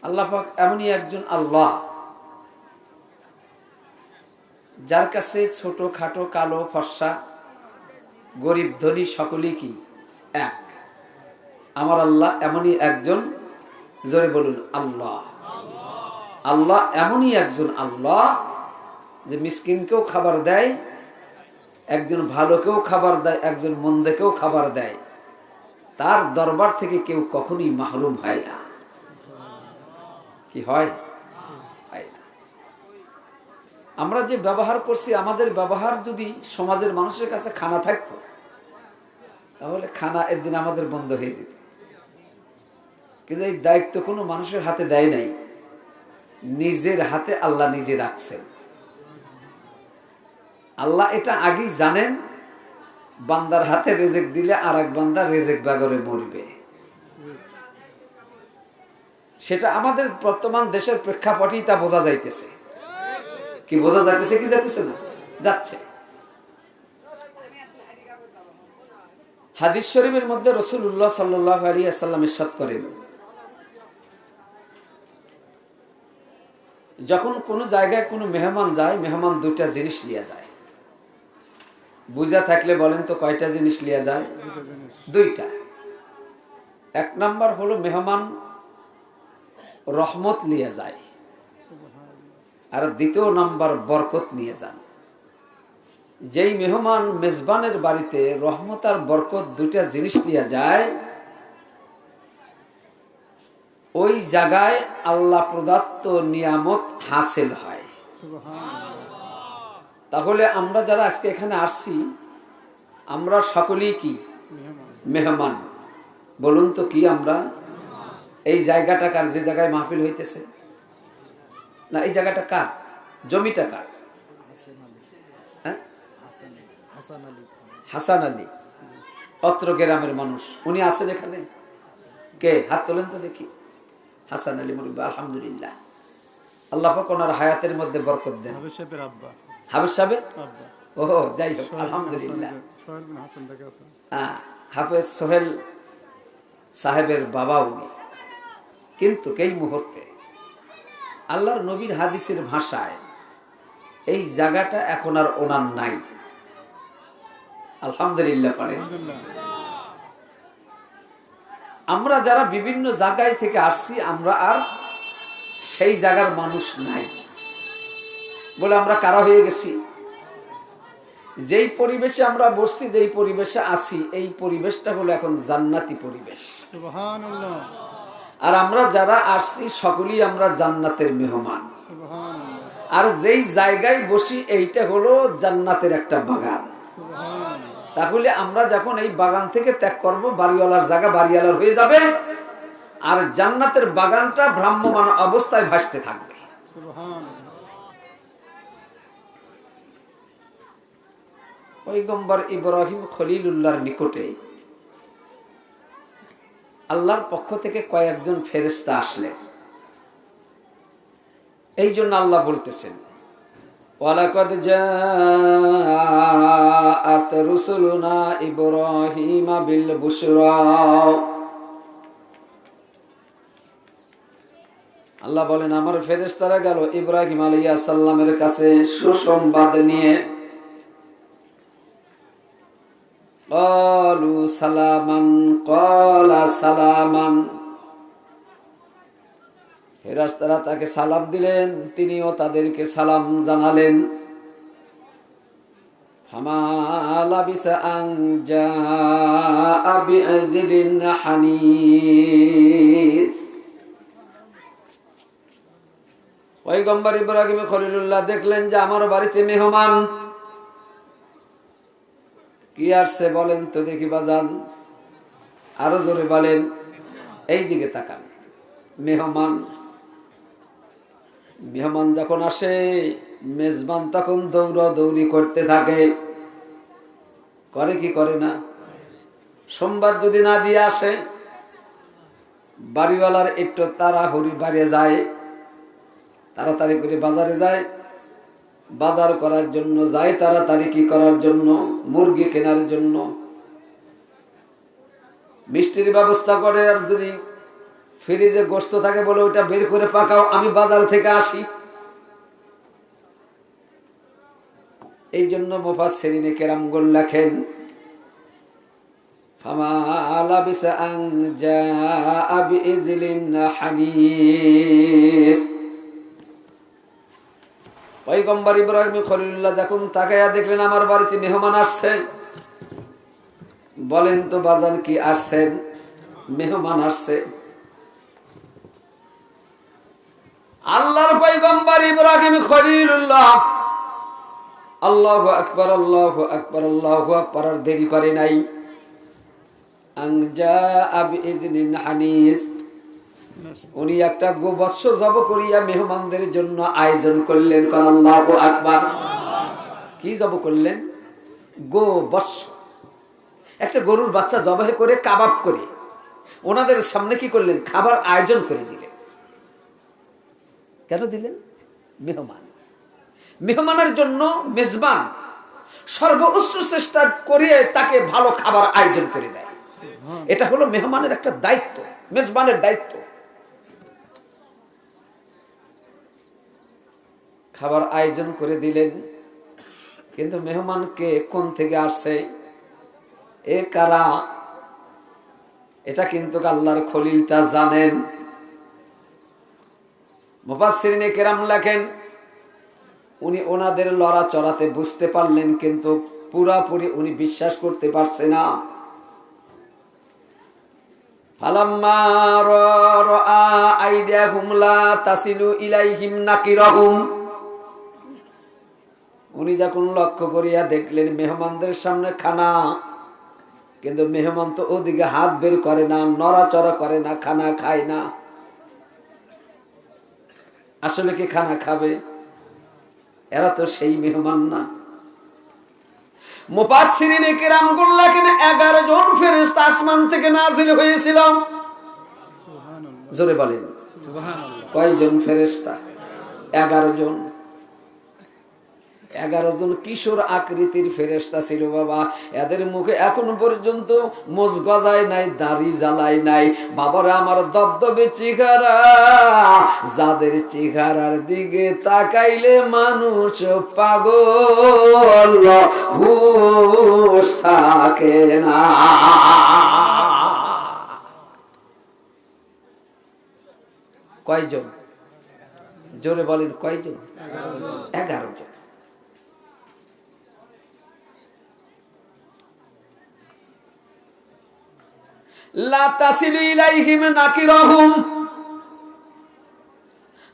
আল্লাহ পাক এমনই একজন আল্লাহ যার কাছে ছোট খাটো কালো ফর্সা গরিব ধনী সকলেই কি এক। আমার আল্লাহ এমনই একজন, জোরে বলুন আল্লাহ। আল্লাহ এমনই একজন আল্লাহ যে মিসকিনকেও খাবার দেয়, একজন ভালোকেও খাবার দেয়, একজন মন্দেকেও খাবার দেয়। তার দরবার থেকে কেউ কখনোই মাহরুম হয় না। কি হয়? আমরা যে ব্যবহার করছি, আমাদের ব্যবহার যদি সমাজের মানুষের কাছে খানা থাকতো, তাহলে খানা একদিন আমাদের বন্ধ হয়ে যেত। কিন্তু এই দায়িত্ব কোনো মানুষের হাতে দেয় নাই, নিজের হাতে আল্লাহ নিজে রাখছেন। আল্লাহ এটা আগেই জানেন, বান্দার হাতে রেজেক দিলে আর এক বান্দা রেজেক বাগরে মরবে। সেটা আমাদের বর্তমান দেশের প্রেক্ষাপটেই তা বোঝা যাইতেছে। কি বোঝা যাইতেছে? কি যাইতেছে না? যাচ্ছে। হাদিস শরীফের মধ্যে রাসূলুল্লাহ সাল্লাল্লাহু আলাইহি ওয়াসাল্লাম ইরশাদ করেন, যখন কোনো জায়গায় কোনো মেহমান যায়, মেহমান দুইটা জিনিস নিয়ে যায়। বুঝা থাকলে বলেন তো কয়টা জিনিস নিয়ে যায়? দুইটা। এক নাম্বার হলো মেহমান রহমত নিয়ে যায়, আর দ্বিতীয় নাম্বার বরকত নিয়ে যান। যেই মেহমান মেজবানের বাড়িতে রহমত আর বরকত দুইটা জিনিস নিয়ে যায়, ওই জায়গায় আল্লাহ প্রদত্ত নিয়ামত হাসিল হয়। তাহলে আমরা যারা আজকে এখানে আসছি, আমরা সকলেই কি মেহমান? বলুন তো কি আমরা? এই জায়গাটা কার? যে জায়গায় মাহফিল হইতেছে না, এই জায়গাটা কার? জমিটা কার? হাসান আলী, অত্র গ্রামের মানুষ। উনি আছেন এখানে? কে? হাত তোলেন তো দেখি। হাসান আলী মুরব্বী, আলহামদুলিল্লাহ। আল্লাহ পাক ওনার হায়াতের মধ্যে বরকত দেন। হাফেজ সাহেব? ও যাই হোক, আলহামদুলিল্লাহ। হাফেজ সোহেল সাহেবের বাবা উনি। কিন্তু এই মুহূর্তে আল্লাহর নবীর হাদিসের ভাষায় এই জায়গাটা এখন আর ওনার নাই। আলহামদুলিল্লাহ পারে। আমরা যারা বিভিন্ন জায়গায় থেকে আসছি, আমরা আর সেই জায়গার মানুষ নাই বলে আমরা কারা হয়ে গেছি। যেই পরিবেশে আমরা বসছি, যেই পরিবেশে আছি, এই পরিবেশটা হলো এখন জান্নাতি পরিবেশ। সুবহানাল্লাহ। আর আমরা যারা আসছি সকলেই আমরা জান্নাতের মেহমান। সুবহানাল্লাহ। আর যেই জায়গায় বসি এইটা হলো জান্নাতের একটা বাগান। সুবহানাল্লাহ। তাহলে আমরা যখন এই বাগান থেকে ত্যাগ করব, বাড়িওয়ালার জায়গা বাড়িওয়ালার হয়ে যাবে, আর জান্নাতের বাগানটা ভ্রাম্যমান অবস্থায় ভাসতে থাকবে। পয়গম্বর ইব্রাহিম খলিলুল্লাহর নিকটে আল্লাহর পক্ষ থেকে কয়েকজন ফেরেশতা আসলেন। এই জন্য আল্লাহ বলতেছেন, ওয়ালাকাদ জাআত রুসুলুনা ইব্রাহিমা বিল বুশরা। আল্লাহ বলেন, আমার ফেরেশতারা গেল ইব্রাহিম আলাইহিস সালামের কাছে সুসংবাদ নিয়ে। ক্বালু সালামান, ক্বালা সালামান। ফেরেশতারা তাকে সালাম দিলেন, তিনিও তাদেরকে সালাম জানালেন। ফামা লাবিসা আন জাআ বিআজলিন হানিস। পয়গম্বর ইব্রাহিম খলিলুল্লাহ দেখলেন যে আমার বাড়িতে মেহমান। কি আসছে বলেন তো দেখি বাজান, আরো জোরে বলেন। এই দিকে তাকান। মেহমান, মেহমান যখন আসে, মেজবান তখন দৌড়াদৌড়ি করতে থাকে। করে কি করে না? সংবাদ যদি না দিয়ে আসে, বাড়িওয়ালার একটু তাড়াহুড়ি বাড়িয়ে যায়, তাড়াতাড়ি করে বাজারে যায়, বাজার করার জন্য যায়। তাড়াতাড়ি কি করার জন্য? মুরগি কেনার জন্য। মিষ্টির ব্যবস্থা করে। আর যদি ফ্রিজে গোশত থাকে বলে ওইটা বের করে পাকাও, আমি বাজার থেকে আসি। এই জন্য মুফাসসিরিনে কেরামগণ লেখেন ফামা লাবিসা আন জাআ বিইজলিন হানিস। পয়গম্বর ইব্রাহিম খলিলুল্লাহ যখন তাকায়া দেখলেন আমার বাড়িতে মেহমান আসছে, বলেন তো বাজান কি আসছেন? মেহমান আসছে। আল্লাহর পয়গম্বর ইব্রাহিম খলিলুল্লাহ আল্লাহু আকবার, আল্লাহু আকবার, আল্লাহু আকবার আর দেরি করে নাই। আনজা আবি ইজনিন হানিস, উনি একটা গোবৎস জব করিয়া মেহমানদের জন্য আয়োজন করলেন। কারণ আল্লাহু আকবার। কি জব করলেন? গোবৎস, একটা গরুর বাচ্চা জবাহ করে কাবাব করে ওনাদের সামনে কি করলেন? খাবার আয়োজন করে দিলেন। কেন দিলেন? মেহমান, মেহমানের জন্য মেজবান সর্বোচ্চ চেষ্টা করে তাকে ভালো খাবার আয়োজন করে দেয়। এটা হলো মেহমানের একটা দায়িত্ব, মেজবানের দায়িত্ব। খাবার আয়োজন করে দিলেন, কিন্তু মেহমানকে কোন থেকে আসছে, এ কারা, এটা কিন্তু আল্লাহর খলিল তা জানেন। মুফাসসিরিনে কেরাম লেখেন উনি ওনাদের লড়াচড়াতে বুঝতে পারলেন, কিন্তু পুরাপুরি উনি বিশ্বাস করতে পারছে না। ফালাম্মা রাআ আইদিয়াহুম লা তাসিলু ইলাইহিম নাকিরাহুম, উনি যখন লক্ষ্য করিয়া দেখলেন মেহমানদের সামনে খানা, কিন্তু মেহমান তো ওদিকে হাত বের করে না, নড়াচড়া করে না, খানা খায় না। আসলে কি খানা খাবে? এরা তো সেই মেহমান না। মুফাসসিরিনে কেরামগণ লেখেন 11 জন ফেরেশতা আসমান থেকে নাজিল হয়েছিল। জোরে বলেন সুবহানাল্লাহ। কয়জন ফেরেশতা? 11 জন। 11 জন কিশোর আকৃতির ফেরেশতা ছিল বাবা। এদের মুখে এখন পর্যন্ত মোজ গজায় নাই, দাড়ি জ্বালায় নাই। বাবারা আমার দবদবে চেহারা, যাদের চেহারার দিকে তাকাইলে মানুষ পাগল, হুঁশ থাকে না। কয়জন? জোরে বলেন কয়জন? 11 জন। লা তাসিলু ইলাইহিম নাকিরাহুম,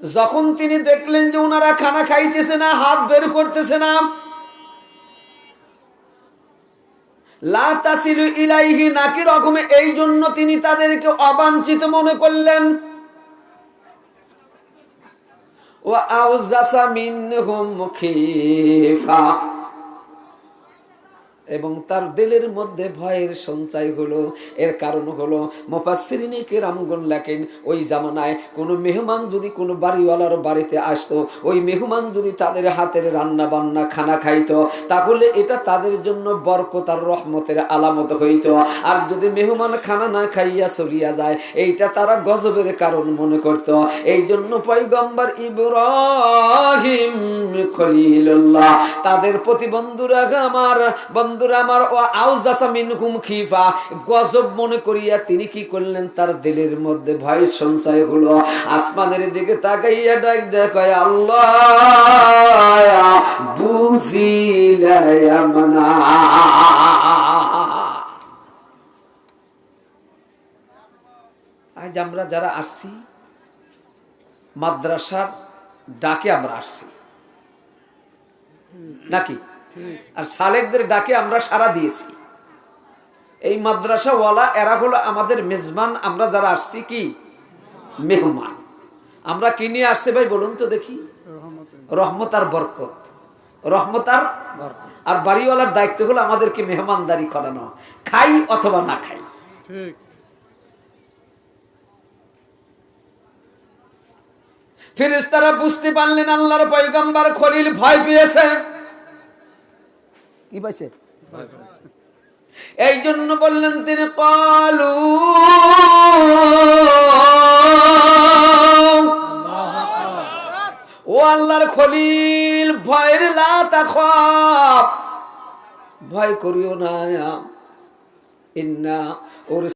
যখন তিনি দেখলেন যে ওনারা খানা খাইতেছে না, হাত বের করতেছে না, লা তাসিলু ইলাইহি নাকিরাহুম, এই জন্য তিনি তাদেরকে অবাঞ্ছিত মনে করলেন। ওয়া আউজাসা মিনহুম খিফা, এবং তার দিলের মধ্যে ভয়ের সঞ্চয় হলো। এর কারণ হলো মুফাসসিরিনে কেরামগণ লেখেন ওই জামানায় কোনো মেহমান যদি কোনো বাড়িওয়ালার বাড়িতে আসতো, ওই মেহমান যদি তাদের হাতের রান্না বান্না খানা খাইতো, তাহলে এটা তাদের জন্য বরকত আর রহমতের আলামত হইতো। আর যদি মেহমান খানা না খাইয়া চলিয়া যায়, এইটা তারা গজবের কারণ মনে করত। এই জন্য পয়গম্বর ইব্রাহিম খলিলুল্লাহ তাদের প্রতিবন্ধুরা আমার গজব মনে করিয়া তিনি কি করলেন? তার দিলের মধ্যে ভয় সঞ্চয় হলো। আসমানের দিকে তাকাইয়া ডাক দেখায়, আল্লাহ বুঝিলাম। আজ আমরা যারা আসছি মাদ্রাসার ডাকে আমরা আসছি নাকি? আর সালেকদের ডাকে আমরা সাড়া দিয়েছি। এই মাদ্রাসা ওয়ালা এরা হলো আমাদের মেজবান। আমরা যারা আসছি কি মেহমান। আমরা কি নিয়ে আসছে ভাই বলুন তো দেখি? রহমত আর বরকত। রহমত আর আর বাড়িওয়ালার দায়িত্ব হলো আমাদেরকে মেহমানদারি করানো, খাই অথবা না খাই। ঠিক। ফেরেশতারা বুঝতে পারলেন আল্লাহর পয়গম্বর খলিল ভয় পেয়েছে। কি পাইছে? এই জন্য বললেন তিনি, ক্বালু ও আল্লাহর খলিল, ভয়ের লা তাখাফ, ভয় করিও না, ইন্না